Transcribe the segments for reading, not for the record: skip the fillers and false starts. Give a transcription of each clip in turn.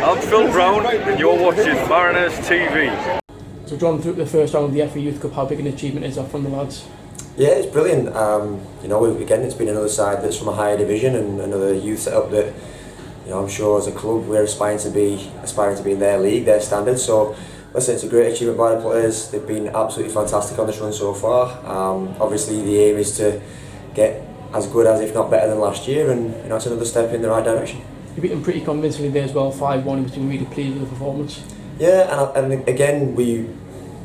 I'm Phil Brown and you're watching Mariners TV. So John, through the first round of the FA Youth Cup, how big an achievement is that from the lads? Yeah, it's brilliant. Again, it's been another side that's from a higher division and another youth setup that, I'm sure as a club we're aspiring to be in their league, their standards. So, listen, it's a great achievement by the players. They've been absolutely fantastic on this run so far. Obviously, the aim is to get as good as, if not better than last year, and it's another step in the right direction. You beat them pretty convincingly there as well, 5-1. He was really pleased with the performance. Yeah, and again,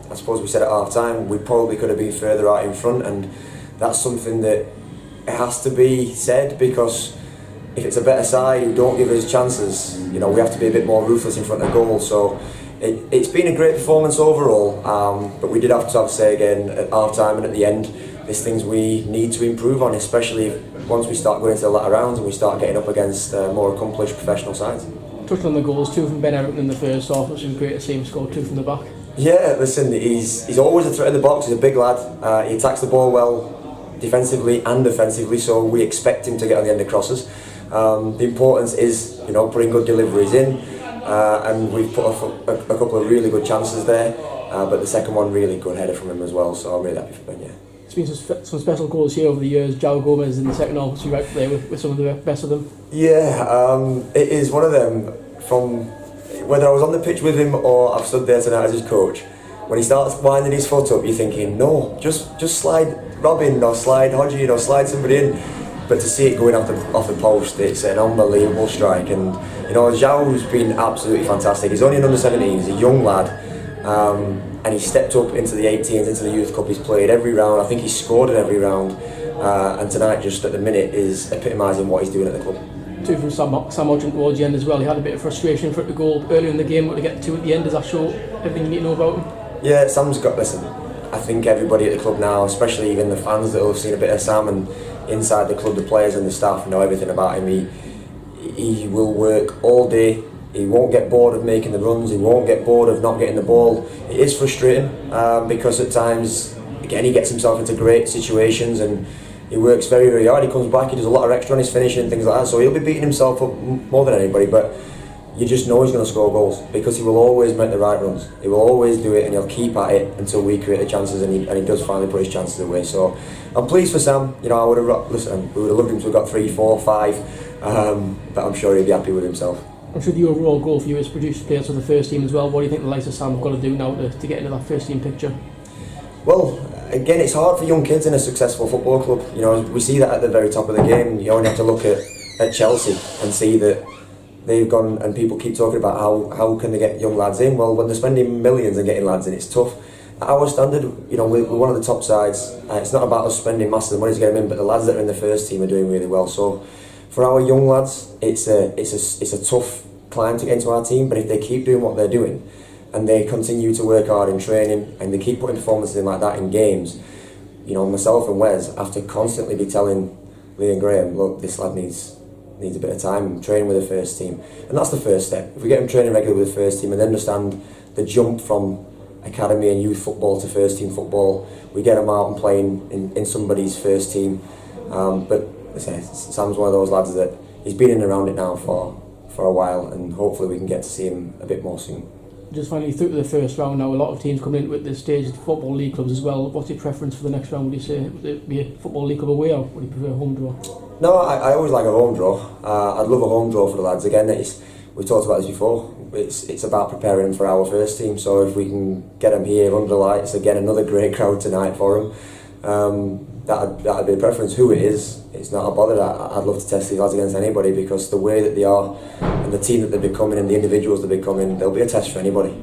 I suppose we said at half time, we probably could have been further out in front, and that's something that it has to be said, because if it's a better side who don't give us chances, we have to be a bit more ruthless in front of goal. So it's been a great performance overall, but we did have to say again at half time and at the end, there's things we need to improve on, especially once we start going into the latter rounds and we start getting up against more accomplished professional sides. Touching on the goals, 2 from Ben Harrogate in the first half, which was great to see him score 2 from the back. Yeah, listen, he's always a threat in the box. He's a big lad. He attacks the ball well, defensively and offensively. So we expect him to get on the end of crosses. The importance is, putting good deliveries in, and we've put a couple of really good chances there. But the second one, really good header from him as well. So I'm really happy for Ben. Yeah. It's been some special goals here over the years. João Gomez in the second half was right there with some of the best of them. Yeah, it is one of them. From whether I was on the pitch with him or I've stood there tonight as his coach, when he starts winding his foot up, you're thinking, no, just slide Robin or slide Hodgie or slide somebody in. But to see it going off the post, it's an unbelievable strike. And João's been absolutely fantastic. He's only an under 17, he's a young lad, and he stepped up into the 18s, into the Youth Cup. He's played every round. I think he's scored in every round. And tonight, just at the minute, is epitomising what he's doing at the club. 2 from Sam Hodgson towards the end as well. He had a bit of frustration for it to go earlier in the game, but to get 2 at the end, does that show everything you need to know about him? Yeah, Sam's got, listen, I think everybody at the club now, especially even the fans that have seen a bit of Sam, and inside the club, the players and the staff know everything about him. He will work all day. He won't get bored of making the runs. He won't get bored of not getting the ball. It is frustrating because at times, again, he gets himself into great situations and he works very, very hard. He comes back, he does a lot of extra on his finishing and things like that. So he'll be beating himself up more than anybody, but you just know he's going to score goals because he will always make the right runs. He will always do it, and he'll keep at it until we create the chances, and he does finally put his chances away. So I'm pleased for Sam. We would have loved him to have got 3, 4, 5, but I'm sure he'll be happy with himself. I'm sure the overall goal for you is produce players for the first team as well. What do you think the likes of Sam have got to do now to get into that first team picture? Well, again, it's hard for young kids in a successful football club. We see that at the very top of the game. You only have to look at Chelsea and see that they've gone, and people keep talking about how can they get young lads in. Well, when they're spending millions and getting lads in, it's tough. At our standard, we're one of the top sides. It's not about us spending massive money to get them in, but the lads that are in the first team are doing really well. So for our young lads, it's a tough climb to get into our team. But if they keep doing what they're doing, and they continue to work hard in training, and they keep putting performances in like that in games, myself and Wes have to constantly be telling Lee and Graham, look, this lad needs a bit of time training with the first team. And that's the first step. If we get him training regularly with the first team and then understand the jump from academy and youth football to first team football, we get him out and playing in somebody's first team. But Sam's one of those lads that he's been in and around it now for a while, and hopefully we can get to see him a bit more soon. Just finally, through to the first round now, a lot of teams coming in with this stage, Football League clubs as well. What's your preference for the next round, would you say? Would it be a Football League club away, or would you prefer a home draw? No, I always like a home draw. I'd love a home draw for the lads. Again, we've talked about this before. It's about preparing them for our first team. So if we can get them here under lights, again, another great crowd tonight for them, that'd be a preference. Who it is, it's not a bother. I'd love to test these lads against anybody, because the way that they are and the team that they're becoming and the individuals they're becoming, they'll be a test for anybody.